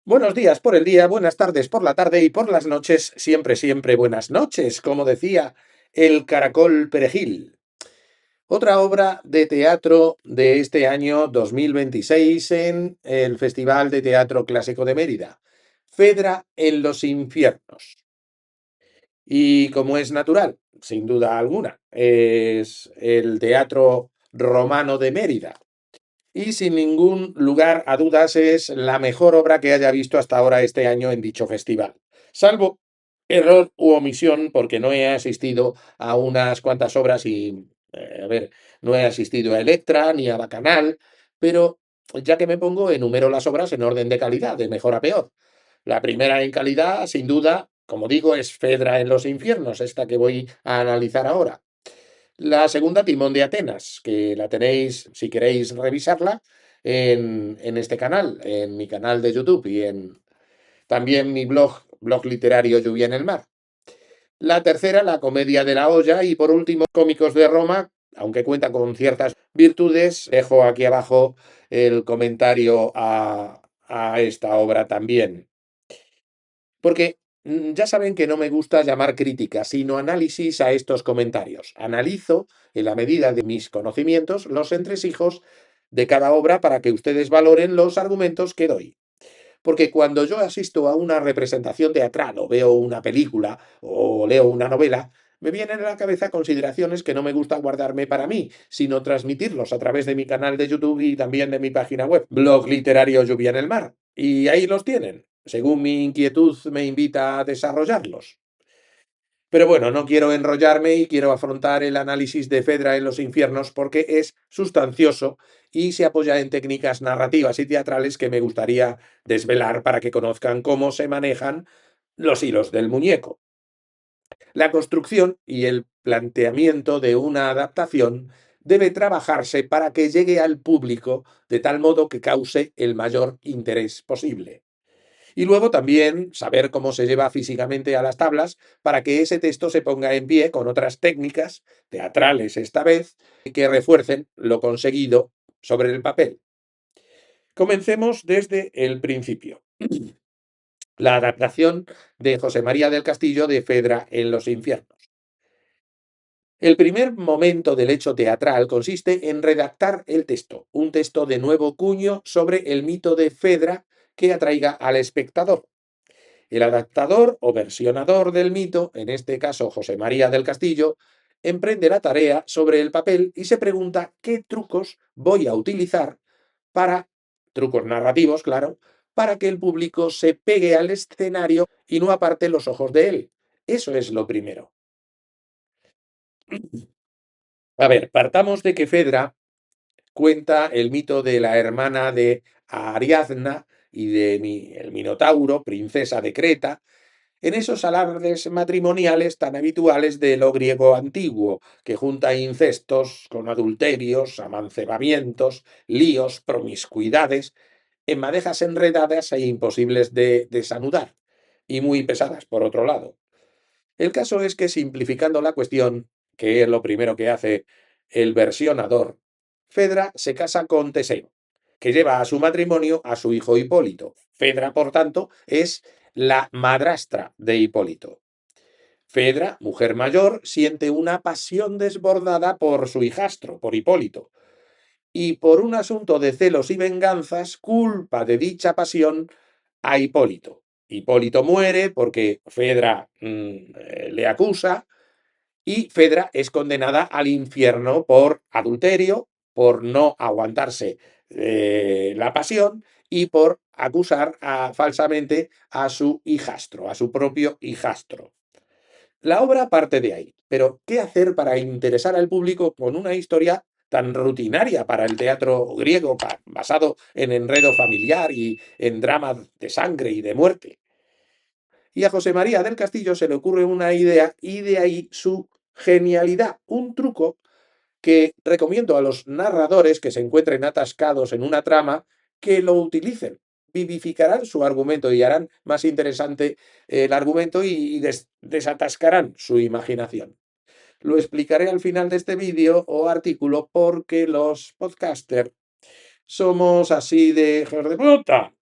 Buenos días por el día, buenas tardes por la tarde y por las noches, siempre, siempre buenas noches, como decía el Caracol Perejil. Otra obra de teatro de este año 2026 en el Festival de Teatro Clásico de Mérida, Fedra en los infiernos. Y como es natural, sin duda alguna, es el Teatro Romano de Mérida, y sin ningún lugar a dudas es la mejor obra que haya visto hasta ahora este año en dicho festival. Salvo error u omisión, porque no he asistido a unas cuantas obras y, a ver, no he asistido a Electra ni a Bacanal, pero ya que me pongo, enumero las obras en orden de calidad, de mejor a peor. La primera en calidad, sin duda, como digo, es Fedra en los infiernos, esta que voy a analizar ahora. La segunda, Timón de Atenas, que la tenéis, si queréis revisarla, en este canal, en mi canal de YouTube y en también mi blog literario Lluvia en el Mar. La tercera, La Comedia de la Olla. Y por último, Cómicos de Roma, aunque cuenta con ciertas virtudes. Dejo aquí abajo el comentario a esta obra también. Porque ya saben que no me gusta llamar crítica, sino análisis a estos comentarios. Analizo, en la medida de mis conocimientos, los entresijos de cada obra para que ustedes valoren los argumentos que doy. Porque cuando yo asisto a una representación teatral o veo una película o leo una novela, me vienen a la cabeza consideraciones que no me gusta guardarme para mí, sino transmitirlos a través de mi canal de YouTube y también de mi página web, blog literario Lluvia en el Mar. Y ahí los tienen, según mi inquietud me invita a desarrollarlos. Pero bueno, no quiero enrollarme y quiero afrontar el análisis de Fedra en los infiernos porque es sustancioso y se apoya en técnicas narrativas y teatrales que me gustaría desvelar para que conozcan cómo se manejan los hilos del muñeco. La construcción y el planteamiento de una adaptación debe trabajarse para que llegue al público de tal modo que cause el mayor interés posible. Y luego también saber cómo se lleva físicamente a las tablas para que ese texto se ponga en pie con otras técnicas, teatrales esta vez, que refuercen lo conseguido sobre el papel. Comencemos desde el principio. La adaptación de José María del Castillo de Fedra en los infiernos. El primer momento del hecho teatral consiste en redactar el texto, un texto de nuevo cuño sobre el mito de Fedra que atraiga al espectador. El adaptador o versionador del mito, en este caso José María del Castillo, emprende la tarea sobre el papel y se pregunta qué trucos voy a utilizar para, trucos narrativos, claro, para que el público se pegue al escenario y no aparte los ojos de él. Eso es lo primero. A ver, partamos de que Fedra cuenta el mito de la hermana de Ariadna y de el Minotauro, princesa de Creta, en esos alardes matrimoniales tan habituales de lo griego antiguo, que junta incestos con adulterios, amancebamientos, líos, promiscuidades, en madejas enredadas e imposibles de desanudar, y muy pesadas, por otro lado. El caso es que, simplificando la cuestión, que es lo primero que hace el versionador, Fedra se casa con Teseo, que lleva a su matrimonio a su hijo Hipólito. Fedra, por tanto, es la madrastra de Hipólito. Fedra, mujer mayor, siente una pasión desbordada por su hijastro, por Hipólito, y por un asunto de celos y venganzas, culpa de dicha pasión a Hipólito. Hipólito muere porque Fedra le acusa y Fedra es condenada al infierno por adulterio, por no aguantarse la pasión y por acusar falsamente a su hijastro, a su propio hijastro. La obra parte de ahí, pero ¿qué hacer para interesar al público con una historia tan rutinaria para el teatro griego, basado en enredo familiar y en drama de sangre y de muerte? Y a José María del Castillo se le ocurre una idea y de ahí su genialidad, un truco que recomiendo a los narradores que se encuentren atascados en una trama que lo utilicen. Vivificarán su argumento y harán más interesante el argumento y desatascarán su imaginación. Lo explicaré al final de este vídeo o artículo porque los podcasters somos así de hijos de puta.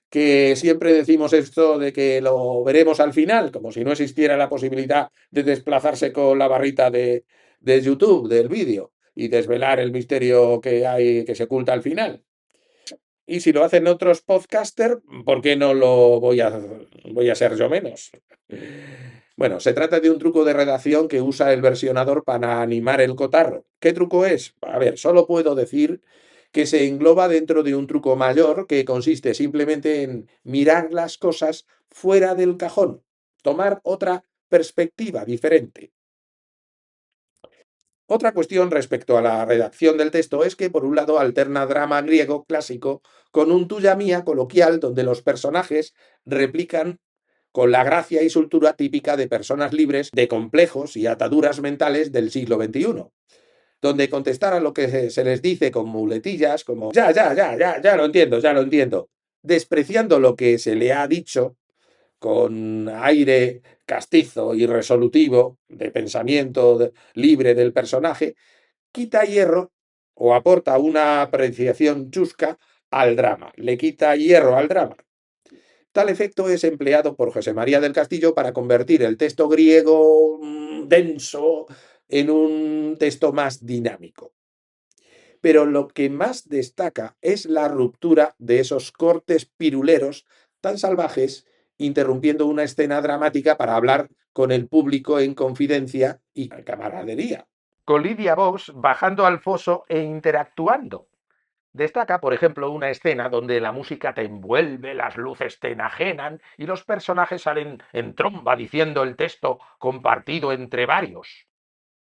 que siempre decimos esto de que lo veremos al final, como si no existiera la posibilidad de desplazarse con la barrita de YouTube, del vídeo, y desvelar el misterio que hay, que se oculta al final. Y si lo hacen otros podcasters, ¿por qué no lo voy a ser yo menos? Bueno, se trata de un truco de redacción que usa el versionador para animar el cotarro. ¿Qué truco es? A ver, solo puedo decir que se engloba dentro de un truco mayor que consiste simplemente en mirar las cosas fuera del cajón, tomar otra perspectiva diferente. Otra cuestión respecto a la redacción del texto es que, por un lado, alterna drama griego clásico con un tuya mía coloquial donde los personajes replican con la gracia y soltura típica de personas libres de complejos y ataduras mentales del siglo XXI, donde contestar a lo que se les dice con muletillas como ya lo entiendo, despreciando lo que se le ha dicho con aire castizo y resolutivo de pensamiento libre del personaje, quita hierro o aporta una apreciación chusca al drama, le quita hierro al drama. Tal efecto es empleado por José María del Castillo para convertir el texto griego denso en un texto más dinámico. Pero lo que más destaca es la ruptura de esos cortes piruleros tan salvajes, interrumpiendo una escena dramática para hablar con el público en confidencia y camaradería. Con Lydia Vos bajando al foso e interactuando. Destaca, por ejemplo, una escena donde la música te envuelve, las luces te enajenan y los personajes salen en tromba diciendo el texto compartido entre varios.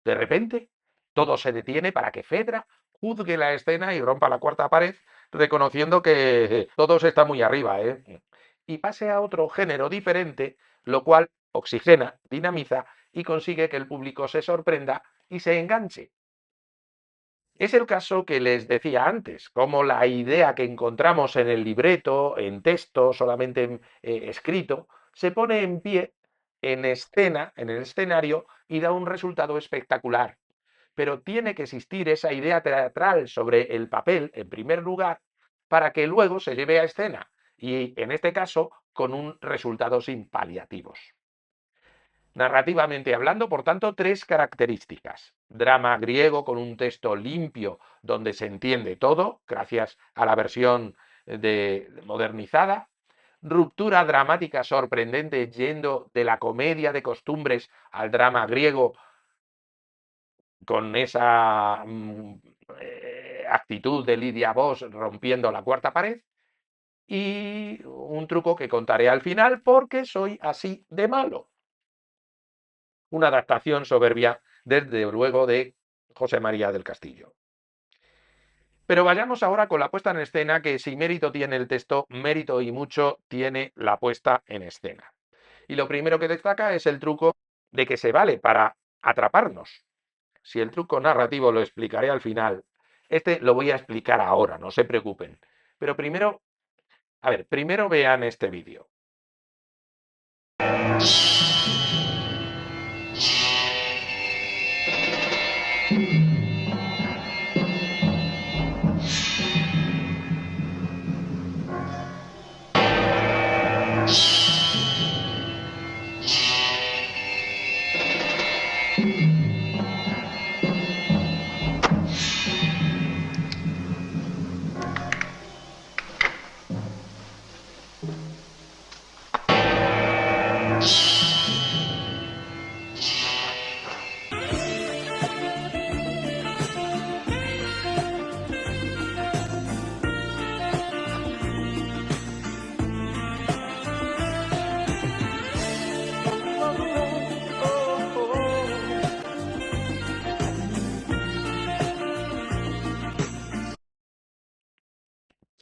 De repente, todo se detiene para que Fedra juzgue la escena y rompa la cuarta pared, reconociendo que todos están muy arriba, ¿eh? Y pase a otro género diferente, lo cual oxigena, dinamiza y consigue que el público se sorprenda y se enganche. Es el caso que les decía antes, como la idea que encontramos en el libreto, en texto, solamente escrito, se pone en pie en escena, en el escenario, y da un resultado espectacular. Pero tiene que existir esa idea teatral sobre el papel, en primer lugar, para que luego se lleve a escena, y en este caso, con un resultado sin paliativos. Narrativamente hablando, por tanto, tres características. Drama griego con un texto limpio donde se entiende todo, gracias a la versión modernizada. Ruptura dramática sorprendente yendo de la comedia de costumbres al drama griego con esa actitud de Lydia Vos rompiendo la cuarta pared. Y un truco que contaré al final porque soy así de malo. Una adaptación soberbia, desde luego, de José María del Castillo. Pero vayamos ahora con la puesta en escena, que si mérito tiene el texto, mérito y mucho tiene la puesta en escena. Y lo primero que destaca es el truco de que se vale para atraparnos. Si el truco narrativo lo explicaré al final, este lo voy a explicar ahora, no se preocupen. Pero primero, primero vean este vídeo.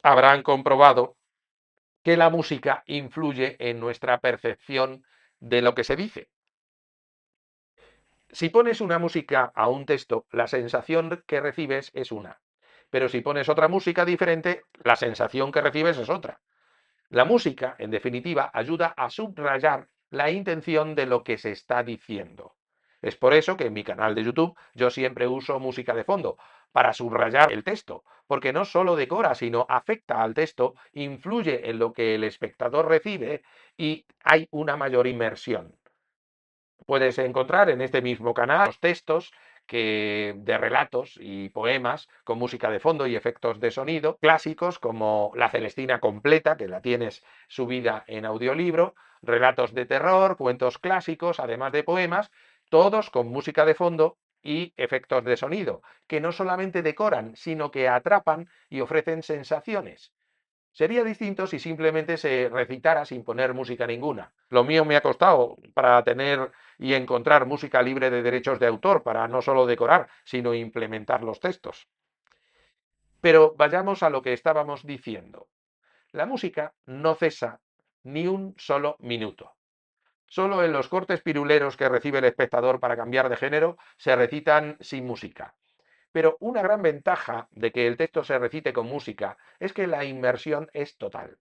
Habrán comprobado que la música influye en nuestra percepción de lo que se dice. Si pones una música a un texto, la sensación que recibes es una. Pero si pones otra música diferente, la sensación que recibes es otra. La música, en definitiva, ayuda a subrayar la intención de lo que se está diciendo. Es por eso que en mi canal de YouTube yo siempre uso música de fondo, para subrayar el texto, porque no solo decora, sino afecta al texto, influye en lo que el espectador recibe y hay una mayor inmersión. Puedes encontrar en este mismo canal los textos de relatos y poemas con música de fondo y efectos de sonido, clásicos como La Celestina completa, que la tienes subida en audiolibro, relatos de terror, cuentos clásicos, además de poemas, todos con música de fondo y efectos de sonido, que no solamente decoran, sino que atrapan y ofrecen sensaciones. Sería distinto si simplemente se recitara sin poner música ninguna. Lo mío me ha costado para tener y encontrar música libre de derechos de autor, para no solo decorar, sino implementar los textos. Pero vayamos a lo que estábamos diciendo. La música no cesa ni un solo minuto. Solo en los cortes piruleros que recibe el espectador para cambiar de género se recitan sin música. Pero una gran ventaja de que el texto se recite con música es que la inmersión es total.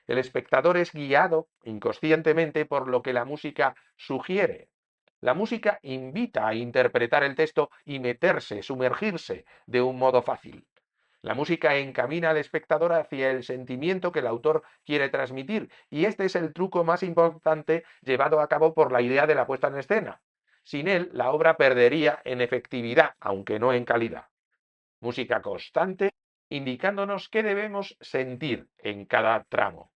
El espectador es guiado inconscientemente por lo que la música sugiere. La música invita a interpretar el texto y meterse, sumergirse de un modo fácil. La música encamina al espectador hacia el sentimiento que el autor quiere transmitir, y este es el truco más importante llevado a cabo por la idea de la puesta en escena. Sin él, la obra perdería en efectividad, aunque no en calidad. Música constante, indicándonos qué debemos sentir en cada tramo.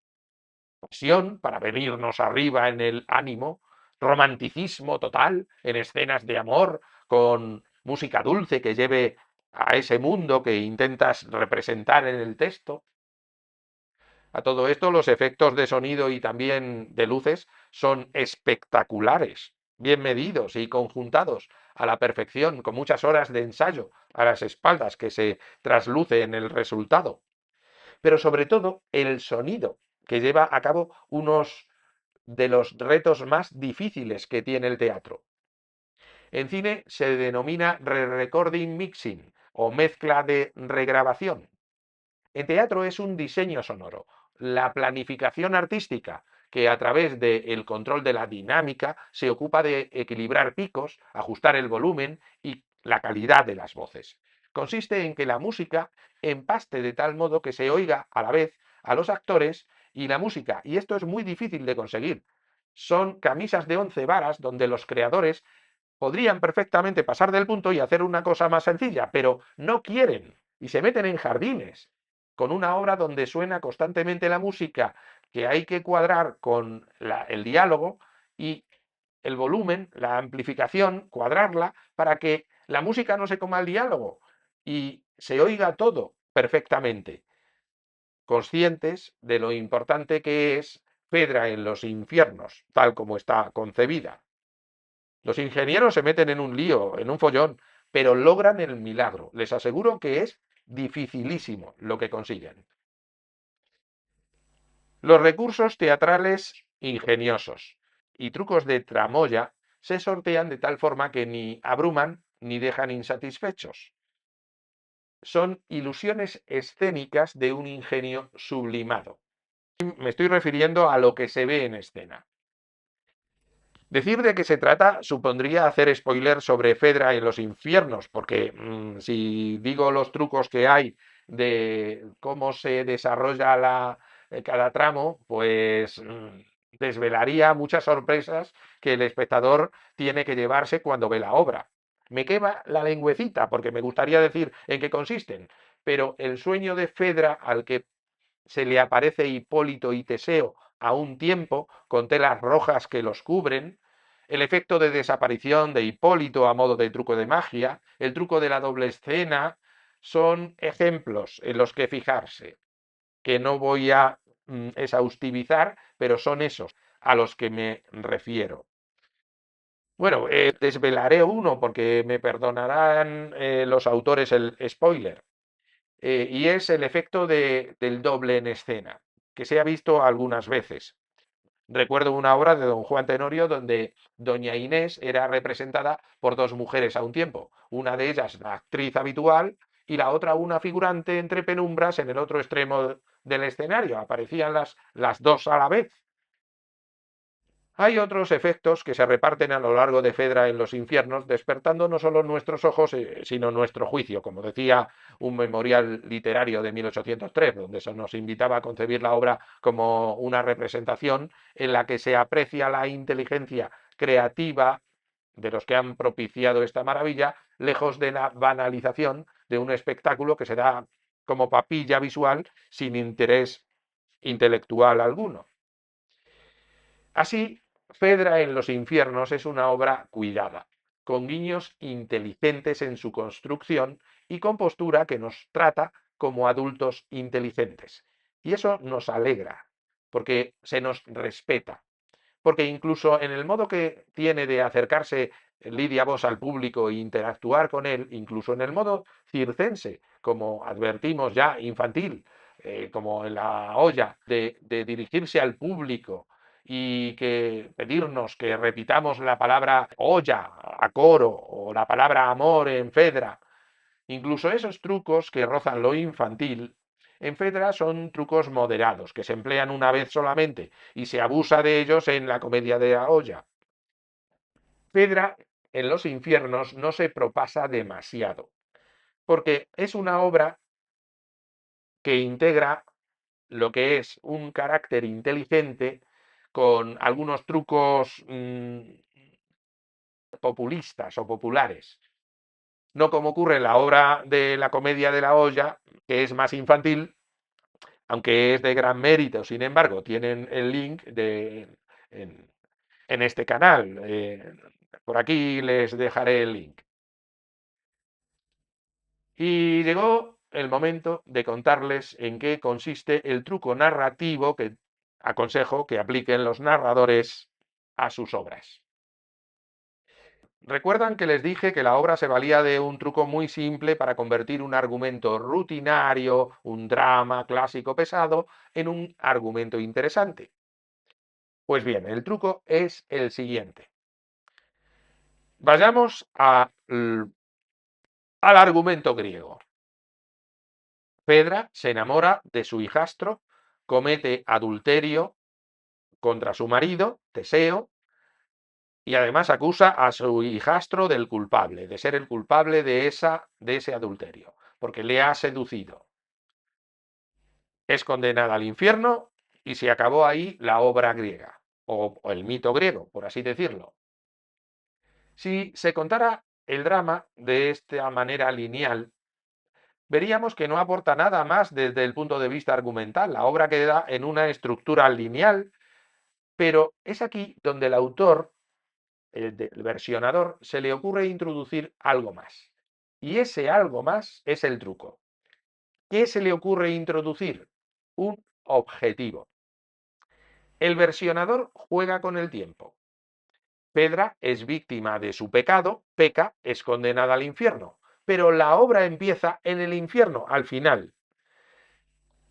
Pasión para venirnos arriba en el ánimo, romanticismo total en escenas de amor, con música dulce que lleve a ese mundo que intentas representar en el texto. A todo esto, los efectos de sonido y también de luces son espectaculares, bien medidos y conjuntados a la perfección, con muchas horas de ensayo a las espaldas que se trasluce en el resultado. Pero sobre todo el sonido, que lleva a cabo unos de los retos más difíciles que tiene el teatro. En cine se denomina re-recording mixing o mezcla de regrabación. En teatro es un diseño sonoro, la planificación artística, que a través del control de la dinámica se ocupa de equilibrar picos, ajustar el volumen y la calidad de las voces. Consiste en que la música empaste de tal modo que se oiga a la vez a los actores y la música, y esto es muy difícil de conseguir. Son camisas de 11 varas donde los creadores podrían perfectamente pasar del punto y hacer una cosa más sencilla, pero no quieren y se meten en jardines con una obra donde suena constantemente la música que hay que cuadrar con el diálogo y el volumen, la amplificación, cuadrarla para que la música no se coma el diálogo y se oiga todo perfectamente, conscientes de lo importante que es Fedra en los infiernos, tal como está concebida. Los ingenieros se meten en un lío, en un follón, pero logran el milagro. Les aseguro que es dificilísimo lo que consiguen. Los recursos teatrales ingeniosos y trucos de tramoya se sortean de tal forma que ni abruman ni dejan insatisfechos. Son ilusiones escénicas de un ingenio sublimado. Me estoy refiriendo a lo que se ve en escena. Decir de qué se trata supondría hacer spoiler sobre Fedra en los infiernos, porque si digo los trucos que hay de cómo se desarrolla cada tramo, pues desvelaría muchas sorpresas que el espectador tiene que llevarse cuando ve la obra. Me quema la lengüecita porque me gustaría decir en qué consisten, pero el sueño de Fedra al que se le aparece Hipólito y Teseo a un tiempo, con telas rojas que los cubren, el efecto de desaparición de Hipólito a modo de truco de magia, el truco de la doble escena, son ejemplos en los que fijarse, que no voy a exhaustivizar, pero son esos a los que me refiero. Bueno, desvelaré uno porque me perdonarán los autores el spoiler. Y es el efecto del doble en escena, que se ha visto algunas veces. Recuerdo una obra de don Juan Tenorio donde doña Inés era representada por dos mujeres a un tiempo. Una de ellas la actriz habitual y la otra una figurante entre penumbras en el otro extremo del escenario. Aparecían las dos a la vez. Hay otros efectos que se reparten a lo largo de Fedra en los infiernos, despertando no solo nuestros ojos, sino nuestro juicio, como decía un memorial literario de 1803, donde se nos invitaba a concebir la obra como una representación en la que se aprecia la inteligencia creativa de los que han propiciado esta maravilla, lejos de la banalización de un espectáculo que se da como papilla visual sin interés intelectual alguno. Así, Fedra en los infiernos es una obra cuidada, con guiños inteligentes en su construcción y con postura que nos trata como adultos inteligentes. Y eso nos alegra, porque se nos respeta, porque incluso en el modo que tiene de acercarse Lidia Vos al público e interactuar con él, incluso en el modo circense, como advertimos ya, infantil, como en la olla, de dirigirse al público y que pedirnos que repitamos la palabra olla a coro o la palabra amor en Fedra, incluso esos trucos que rozan lo infantil, en Fedra son trucos moderados, que se emplean una vez solamente y se abusa de ellos en la comedia de la olla. Fedra en los infiernos no se propasa demasiado, porque es una obra que integra lo que es un carácter inteligente con algunos trucos populistas o populares. No como ocurre en la obra de la comedia de la olla, que es más infantil, aunque es de gran mérito. Sin embargo, tienen el link en, en este canal. Por aquí les dejaré el link. Y llegó el momento de contarles en qué consiste el truco narrativo que aconsejo que apliquen los narradores a sus obras. Recuerdan que les dije que la obra se valía de un truco muy simple para convertir un argumento rutinario, un drama clásico pesado, en un argumento interesante. Pues bien, el truco es el siguiente. Vayamos al argumento griego. Fedra se enamora de su hijastro, comete adulterio contra su marido, Teseo, y además acusa a su hijastro del culpable, de ser el culpable de ese adulterio, porque le ha seducido. Es condenada al infierno y se acabó ahí la obra griega, o el mito griego, por así decirlo. Si se contara el drama de esta manera lineal, veríamos que no aporta nada más desde el punto de vista argumental. La obra queda en una estructura lineal, pero es aquí donde el autor, el versionador, se le ocurre introducir algo más. Y ese algo más es el truco. ¿Qué se le ocurre introducir? Un objetivo. El versionador juega con el tiempo. Pedra es víctima de su pecado, peca, es condenada al infierno, pero la obra empieza en el infierno, al final.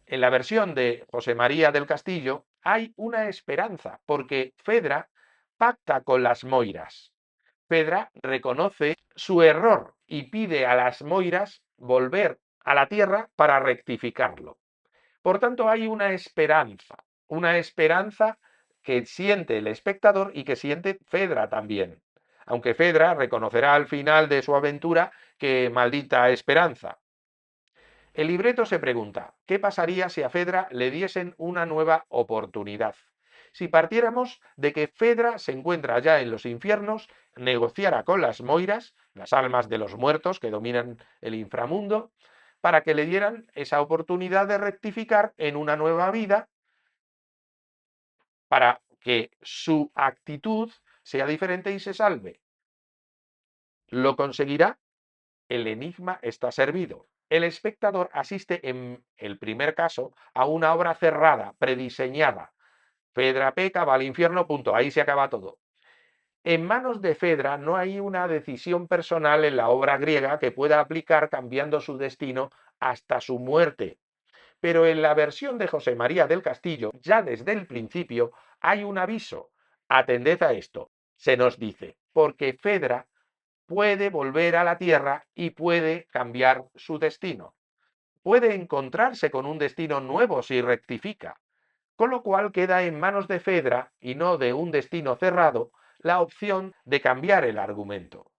En la versión de José María del Castillo hay una esperanza, porque Fedra pacta con las Moiras. Fedra reconoce su error y pide a las Moiras volver a la tierra para rectificarlo. Por tanto, hay una esperanza que siente el espectador y que siente Fedra también. Aunque Fedra reconocerá al final de su aventura que maldita esperanza. El libreto se pregunta, ¿qué pasaría si a Fedra le diesen una nueva oportunidad? Si partiéramos de que Fedra se encuentra ya en los infiernos, negociara con las Moiras, las almas de los muertos que dominan el inframundo, para que le dieran esa oportunidad de rectificar en una nueva vida, para que su actitud sea diferente y se salve. ¿Lo conseguirá? El enigma está servido. El espectador asiste en el primer caso a una obra cerrada, prediseñada. Fedra peca, va al infierno, punto. Ahí se acaba todo. En manos de Fedra no hay una decisión personal en la obra griega que pueda aplicar cambiando su destino hasta su muerte. Pero en la versión de José María del Castillo, ya desde el principio, hay un aviso. Atended a esto. Se nos dice, porque Fedra puede volver a la tierra y puede cambiar su destino. Puede encontrarse con un destino nuevo si rectifica. con lo cual queda en manos de Fedra, y no de un destino cerrado, la opción de cambiar el argumento.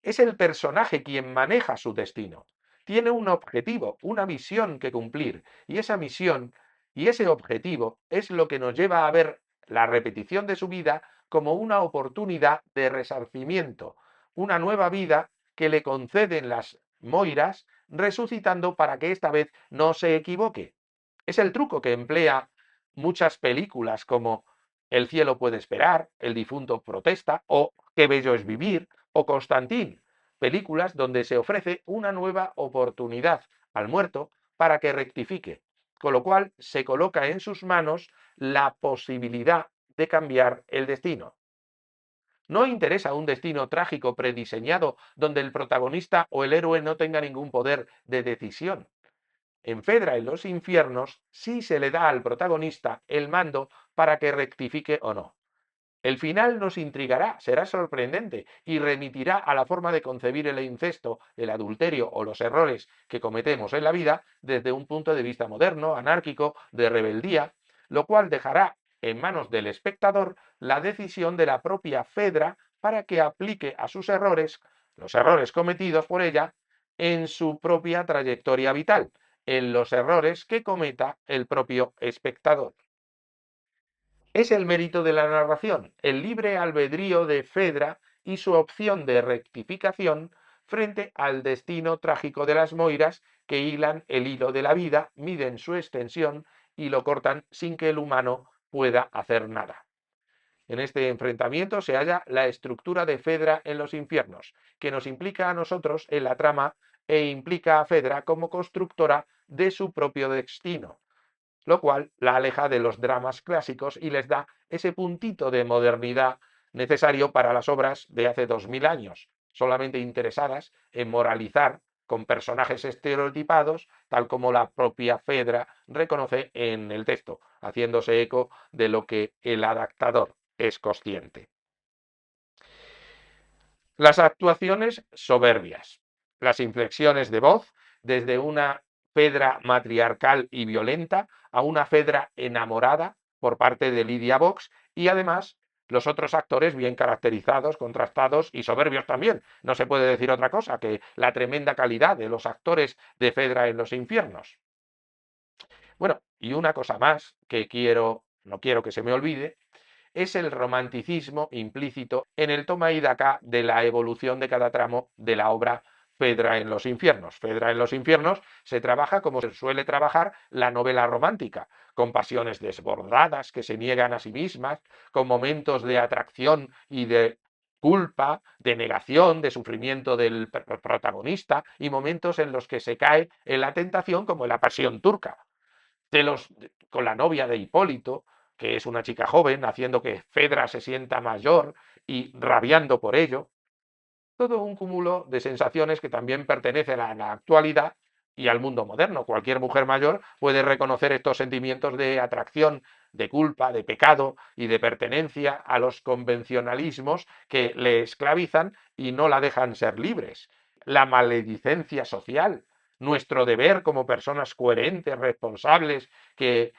Es el personaje quien maneja su destino. Tiene un objetivo, una misión que cumplir, y esa misión y ese objetivo es lo que nos lleva a ver la repetición de su vida como una oportunidad de resarcimiento, una nueva vida que le conceden las Moiras, resucitando para que esta vez no se equivoque. Es el truco que emplea muchas películas como El cielo puede esperar, El difunto protesta o Qué bello es vivir o Constantín, películas donde se ofrece una nueva oportunidad al muerto para que rectifique, con lo cual se coloca en sus manos la posibilidad de cambiar el destino. No interesa un destino trágico prediseñado donde el protagonista o el héroe no tenga ningún poder de decisión. En Fedra en los infiernos sí se le da al protagonista el mando para que rectifique o no. El final nos intrigará, será sorprendente y remitirá a la forma de concebir el incesto, el adulterio o los errores que cometemos en la vida desde un punto de vista moderno, anárquico, de rebeldía, lo cual dejará en manos del espectador la decisión de la propia Fedra para que aplique a sus errores, los errores cometidos por ella, en su propia trayectoria vital, en los errores que cometa el propio espectador. Es el mérito de la narración, el libre albedrío de Fedra y su opción de rectificación frente al destino trágico de las Moiras que hilan el hilo de la vida, miden su extensión y lo cortan sin que el humano pueda hacer nada. En este enfrentamiento se halla la estructura de Fedra en los infiernos, que nos implica a nosotros en la trama e implica a Fedra como constructora de su propio destino, lo cual la aleja de los dramas clásicos y les da ese puntito de modernidad necesario para las obras de hace 2000 años, solamente interesadas en moralizar con personajes estereotipados, tal como la propia Fedra reconoce en el texto, haciéndose eco de lo que el adaptador es consciente. Las actuaciones soberbias, las inflexiones de voz, desde una Fedra matriarcal y violenta a una Fedra enamorada por parte de Lydia Vox, y además los otros actores bien caracterizados, contrastados y soberbios también. No se puede decir otra cosa que la tremenda calidad de los actores de Fedra en los infiernos. Bueno, y una cosa más que no quiero que se me olvide, es el romanticismo implícito en el toma y daca de la evolución de cada tramo de la obra Fedra en los infiernos. Fedra en los infiernos se trabaja como se suele trabajar la novela romántica, con pasiones desbordadas que se niegan a sí mismas, con momentos de atracción y de culpa, de negación, de sufrimiento del protagonista y momentos en los que se cae en la tentación como en la pasión turca. Con la novia de Hipólito, que es una chica joven, haciendo que Fedra se sienta mayor y rabiando por ello. Todo un cúmulo de sensaciones que también pertenecen a la actualidad y al mundo moderno. Cualquier mujer mayor puede reconocer estos sentimientos de atracción, de culpa, de pecado y de pertenencia a los convencionalismos que le esclavizan y no la dejan ser libres. La maledicencia social, nuestro deber como personas coherentes, responsables, que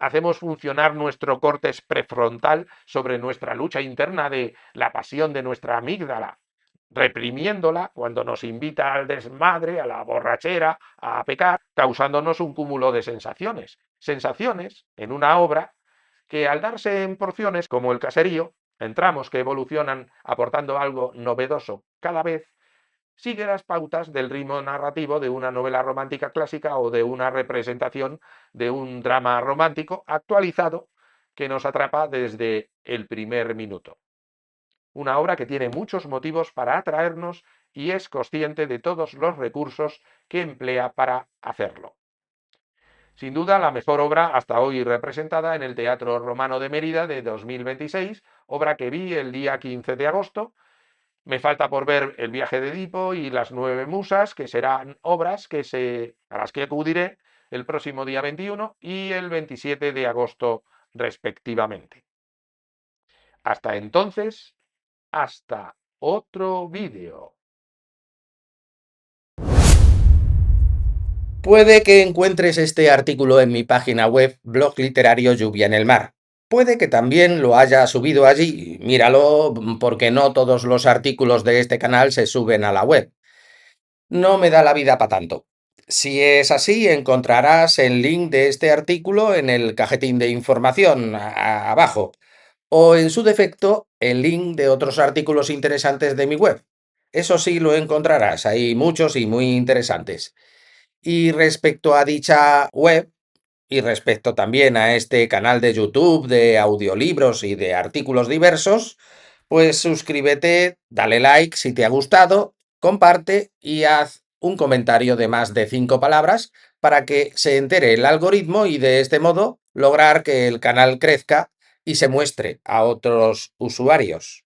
hacemos funcionar nuestro córtex prefrontal sobre nuestra lucha interna de la pasión de nuestra amígdala, reprimiéndola cuando nos invita al desmadre, a la borrachera, a pecar, causándonos un cúmulo de sensaciones. Sensaciones en una obra que al darse en porciones como el caserío, en tramos que evolucionan aportando algo novedoso cada vez, sigue las pautas del ritmo narrativo de una novela romántica clásica o de una representación de un drama romántico actualizado que nos atrapa desde el primer minuto. Una obra que tiene muchos motivos para atraernos y es consciente de todos los recursos que emplea para hacerlo. Sin duda, la mejor obra hasta hoy representada en el Teatro Romano de Mérida de 2026, obra que vi el día 15 de agosto. Me falta por ver El viaje de Edipo y Las nueve musas, que serán obras a las que acudiré el próximo día 21 y el 27 de agosto respectivamente. Hasta entonces, hasta otro vídeo. Puede que encuentres este artículo en mi página web, blog literario Lluvia en el Mar. Puede que también lo haya subido allí. Míralo, porque no todos los artículos de este canal se suben a la web. No me da la vida para tanto. Si es así, encontrarás el link de este artículo en el cajetín de información abajo, o en su defecto, el link de otros artículos interesantes de mi web. Eso sí lo encontrarás, hay muchos y muy interesantes. Y respecto a dicha web, y respecto también a este canal de YouTube de audiolibros y de artículos diversos, pues suscríbete, dale like si te ha gustado, comparte y haz un comentario de más de 5 palabras para que se entere el algoritmo y de este modo lograr que el canal crezca y se muestre a otros usuarios.